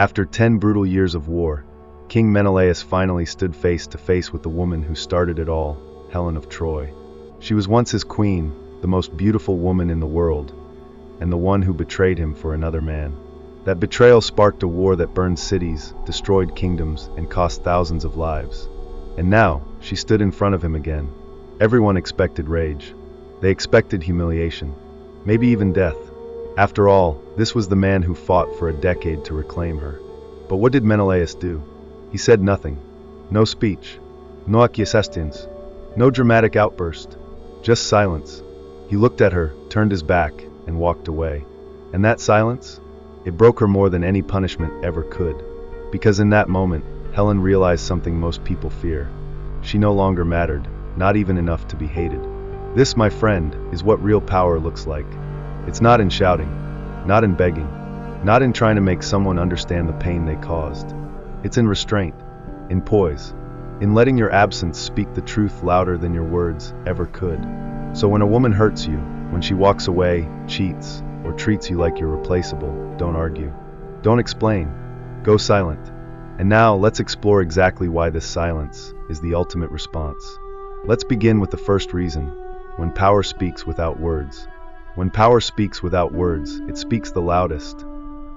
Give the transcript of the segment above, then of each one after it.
After 10 brutal years of war, King Menelaus finally stood face to face with the woman who started it all, Helen of Troy. She was once his queen, the most beautiful woman in the world, and the one who betrayed him for another man. That betrayal sparked a war that burned cities, destroyed kingdoms, and cost thousands of lives. And now, she stood in front of him again. Everyone expected rage. They expected humiliation, maybe even death. After all, this was the man who fought for a decade to reclaim her. But what did Menelaus do? He said nothing. No speech. No accusations. No dramatic outburst. Just silence. He looked at her, turned his back, and walked away. And that silence? It broke her more than any punishment ever could. Because in that moment, Helen realized something most people fear. She no longer mattered, not even enough to be hated. This, my friend, is what real power looks like. It's not in shouting, not in begging, not in trying to make someone understand the pain they caused. It's in restraint, in poise, in letting your absence speak the truth louder than your words ever could. So when a woman hurts you, when she walks away, cheats, or treats you like you're replaceable, don't argue. Don't explain. Go silent. And now let's explore exactly why this silence is the ultimate response. Let's begin with the first reason: when power speaks without words. When power speaks without words, it speaks the loudest.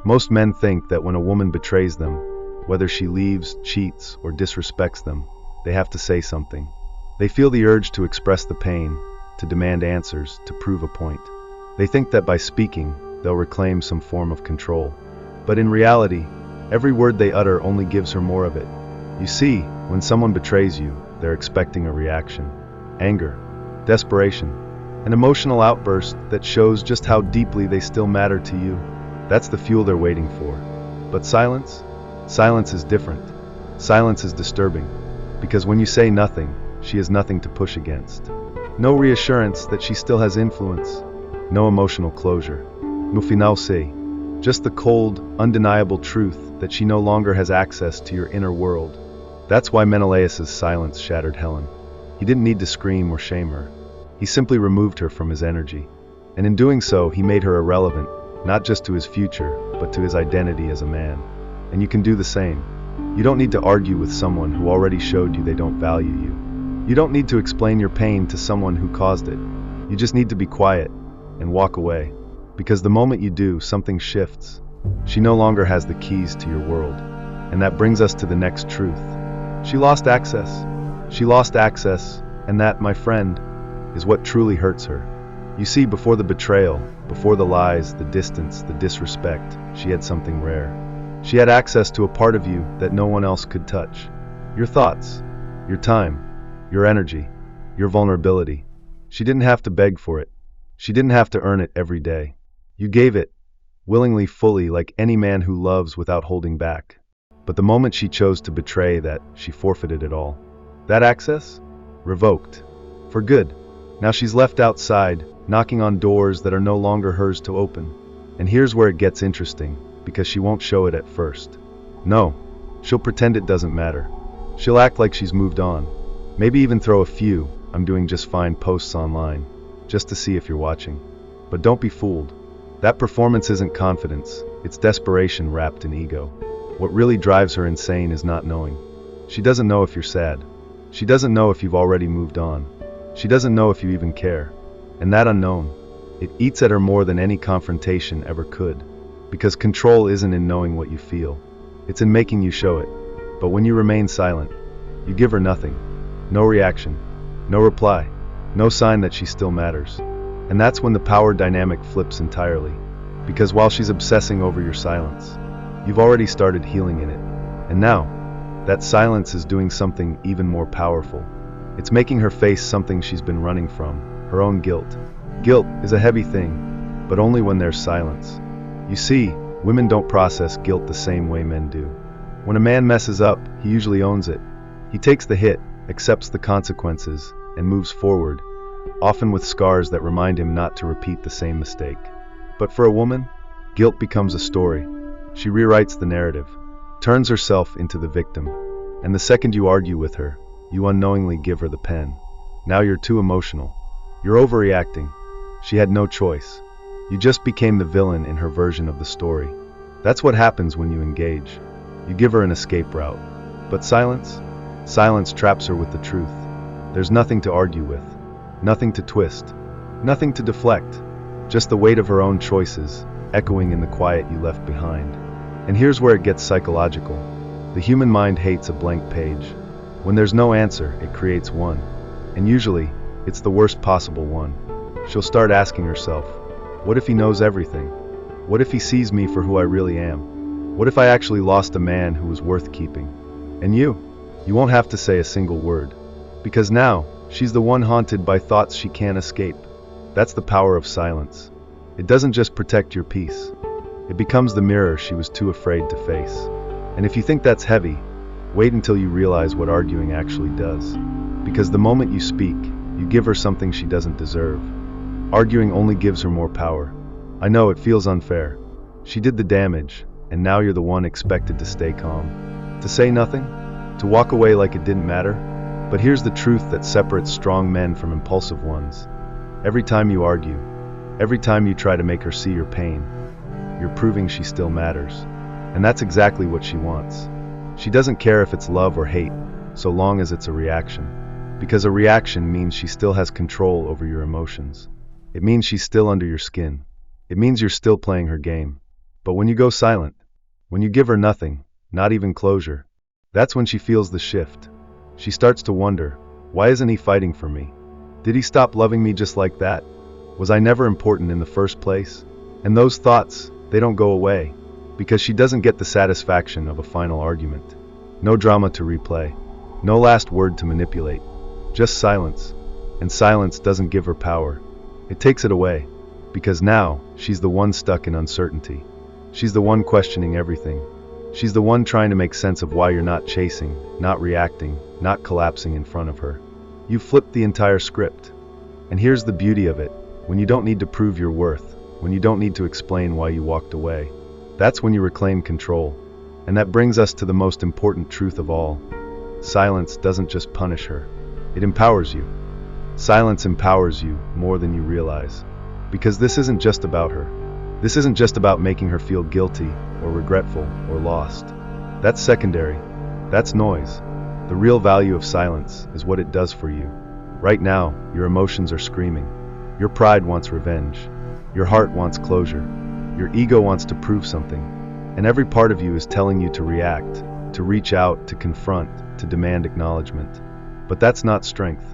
Most men think that when a woman betrays them, whether she leaves, cheats, or disrespects them, they have to say something. They feel the urge to express the pain, to demand answers, to prove a point. They think that by speaking, they'll reclaim some form of control. But in reality, every word they utter only gives her more of it. You see, when someone betrays you, they're expecting a reaction. Anger, desperation, an emotional outburst that shows just how deeply they still matter to you. That's the fuel they're waiting for. But silence? Silence is different. Silence is disturbing. Because when you say nothing, she has nothing to push against. No reassurance that she still has influence. No emotional closure. No final say. Just the cold, undeniable truth that she no longer has access to your inner world. That's why Menelaus' silence shattered Helen. He didn't need to scream or shame her. He simply removed her from his energy. And in doing so, he made her irrelevant, not just to his future, but to his identity as a man. And you can do the same. You don't need to argue with someone who already showed you they don't value you. You don't need to explain your pain to someone who caused it. You just need to be quiet and walk away. Because the moment you do, something shifts. She no longer has the keys to your world. And that brings us to the next truth. She lost access. She lost access, and that, my friend, is what truly hurts her. You see, before the betrayal, before the lies, the distance, the disrespect, she had something rare. She had access to a part of you that no one else could touch. Your thoughts, your time, your energy, your vulnerability. She didn't have to beg for it. She didn't have to earn it every day. You gave it, willingly, fully, like any man who loves without holding back. But the moment she chose to betray that, she forfeited it all. That access? Revoked. For good. Now she's left outside, knocking on doors that are no longer hers to open. And here's where it gets interesting, because she won't show it at first. No, she'll pretend it doesn't matter. She'll act like she's moved on. Maybe even throw a few "I'm doing just fine" posts online, just to see if you're watching. But don't be fooled. That performance isn't confidence, it's desperation wrapped in ego. What really drives her insane is not knowing. She doesn't know if you're sad. She doesn't know if you've already moved on. She doesn't know if you even care. And that unknown, it eats at her more than any confrontation ever could. Because control isn't in knowing what you feel. It's in making you show it. But when you remain silent, you give her nothing. No reaction. No reply. No sign that she still matters. And that's when the power dynamic flips entirely. Because while she's obsessing over your silence, you've already started healing in it. And now, that silence is doing something even more powerful. It's making her face something she's been running from, her own guilt. Guilt is a heavy thing, but only when there's silence. You see, women don't process guilt the same way men do. When a man messes up, he usually owns it. He takes the hit, accepts the consequences, and moves forward, often with scars that remind him not to repeat the same mistake. But for a woman, guilt becomes a story. She rewrites the narrative, turns herself into the victim, and the second you argue with her, you unknowingly give her the pen. Now you're too emotional. You're overreacting. She had no choice. You just became the villain in her version of the story. That's what happens when you engage. You give her an escape route. But silence? Silence traps her with the truth. There's nothing to argue with, nothing to twist, nothing to deflect, just the weight of her own choices, echoing in the quiet you left behind. And here's where it gets psychological. The human mind hates a blank page. When there's no answer, it creates one. And usually, it's the worst possible one. She'll start asking herself, what if he knows everything? What if he sees me for who I really am? What if I actually lost a man who was worth keeping? And you won't have to say a single word. Because now, she's the one haunted by thoughts she can't escape. That's the power of silence. It doesn't just protect your peace. It becomes the mirror she was too afraid to face. And if you think that's heavy, wait until you realize what arguing actually does. Because the moment you speak, you give her something she doesn't deserve. Arguing only gives her more power. I know it feels unfair. She did the damage, and now you're the one expected to stay calm. To say nothing? To walk away like it didn't matter? But here's the truth that separates strong men from impulsive ones. Every time you argue, every time you try to make her see your pain, you're proving she still matters. And that's exactly what she wants. She doesn't care if it's love or hate, so long as it's a reaction. Because a reaction means she still has control over your emotions. It means she's still under your skin. It means you're still playing her game. But when you go silent, when you give her nothing, not even closure, that's when she feels the shift. She starts to wonder, why isn't he fighting for me? Did he stop loving me just like that? Was I never important in the first place? And those thoughts, they don't go away, because she doesn't get the satisfaction of a final argument. No drama to replay, no last word to manipulate, just silence. And silence doesn't give her power. It takes it away, because now she's the one stuck in uncertainty. She's the one questioning everything. She's the one trying to make sense of why you're not chasing, not reacting, not collapsing in front of her. You've flipped the entire script. And here's the beauty of it. When you don't need to prove your worth, when you don't need to explain why you walked away, that's when you reclaim control. And that brings us to the most important truth of all. Silence doesn't just punish her. It empowers you. Silence empowers you more than you realize. Because this isn't just about her. This isn't just about making her feel guilty or regretful or lost. That's secondary. That's noise. The real value of silence is what it does for you. Right now, your emotions are screaming. Your pride wants revenge. Your heart wants closure. Your ego wants to prove something. And every part of you is telling you to react, to reach out, to confront, to demand acknowledgement. But that's not strength.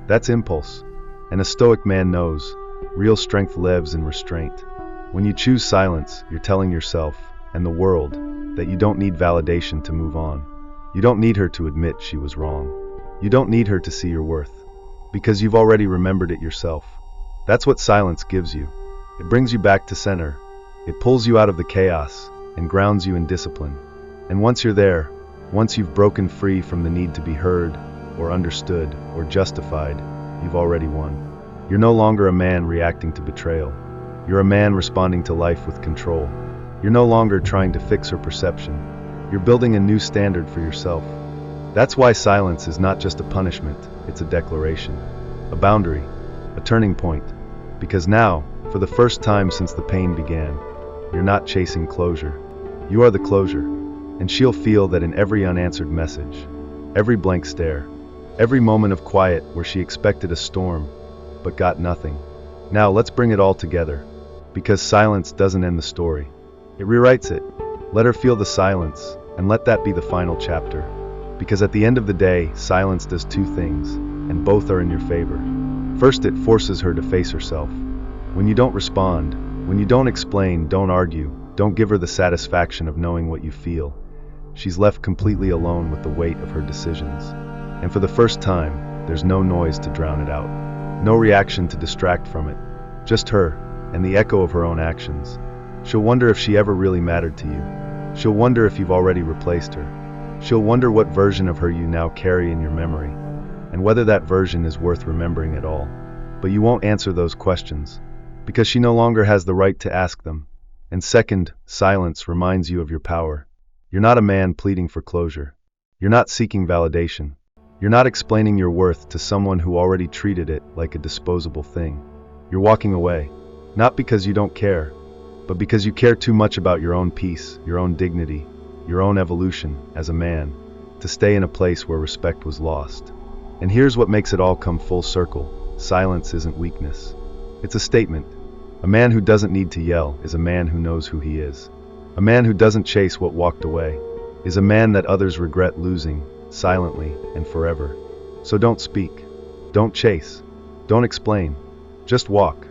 That's impulse. And a Stoic man knows, real strength lives in restraint. When you choose silence, you're telling yourself, and the world, that you don't need validation to move on. You don't need her to admit she was wrong. You don't need her to see your worth. Because you've already remembered it yourself. That's what silence gives you. It brings you back to center. It pulls you out of the chaos, and grounds you in discipline. And once you're there, once you've broken free from the need to be heard, or understood, or justified, you've already won. You're no longer a man reacting to betrayal. You're a man responding to life with control. You're no longer trying to fix her perception. You're building a new standard for yourself. That's why silence is not just a punishment, it's a declaration, a boundary, a turning point. Because now, for the first time since the pain began, you're not chasing closure. You are the closure. And she'll feel that in every unanswered message, every blank stare, every moment of quiet where she expected a storm, but got nothing. Now let's bring it all together. Because silence doesn't end the story. It rewrites it. Let her feel the silence, and let that be the final chapter. Because at the end of the day, silence does two things, and both are in your favor. First, it forces her to face herself. When you don't respond, when you don't explain, don't argue, don't give her the satisfaction of knowing what you feel, she's left completely alone with the weight of her decisions. And for the first time, there's no noise to drown it out. No reaction to distract from it. Just her, and the echo of her own actions. She'll wonder if she ever really mattered to you. She'll wonder if you've already replaced her. She'll wonder what version of her you now carry in your memory, and whether that version is worth remembering at all. But you won't answer those questions, because she no longer has the right to ask them. And second, silence reminds you of your power. You're not a man pleading for closure. You're not seeking validation. You're not explaining your worth to someone who already treated it like a disposable thing. You're walking away. Not because you don't care, but because you care too much about your own peace, your own dignity, your own evolution as a man, to stay in a place where respect was lost. And here's what makes it all come full circle. Silence isn't weakness. It's a statement. A man who doesn't need to yell is a man who knows who he is. A man who doesn't chase what walked away is a man that others regret losing, silently and forever. So don't speak. Don't chase. Don't explain. Just walk.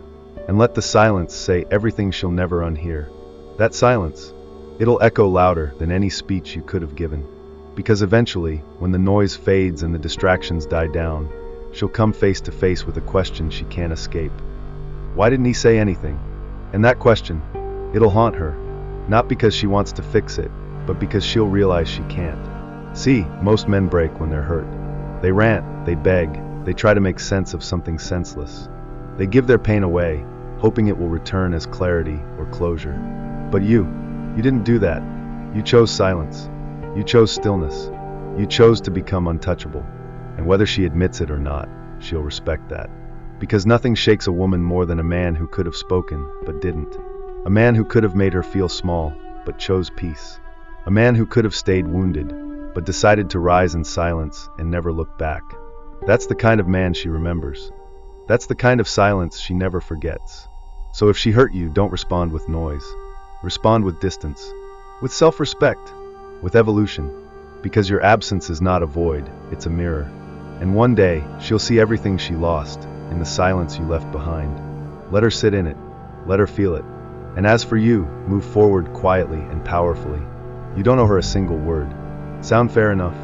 And let the silence say everything she'll never unhear. That silence, it'll echo louder than any speech you could have given. Because eventually, when the noise fades and the distractions die down, she'll come face to face with a question she can't escape. Why didn't he say anything? And that question, it'll haunt her. Not because she wants to fix it, but because she'll realize she can't. See, most men break when they're hurt. They rant, they beg, they try to make sense of something senseless. They give their pain away, hoping it will return as clarity or closure. But you didn't do that. You chose silence. You chose stillness. You chose to become untouchable. And whether she admits it or not, she'll respect that. Because nothing shakes a woman more than a man who could have spoken, but didn't. A man who could have made her feel small, but chose peace. A man who could have stayed wounded, but decided to rise in silence and never look back. That's the kind of man she remembers. That's the kind of silence she never forgets. So if she hurt you, don't respond with noise. Respond with distance, with self-respect, with evolution, because your absence is not a void, it's a mirror. And one day, she'll see everything she lost in the silence you left behind. Let her sit in it. Let her feel it. And as for you, move forward quietly and powerfully. You don't owe her a single word. Sound fair enough?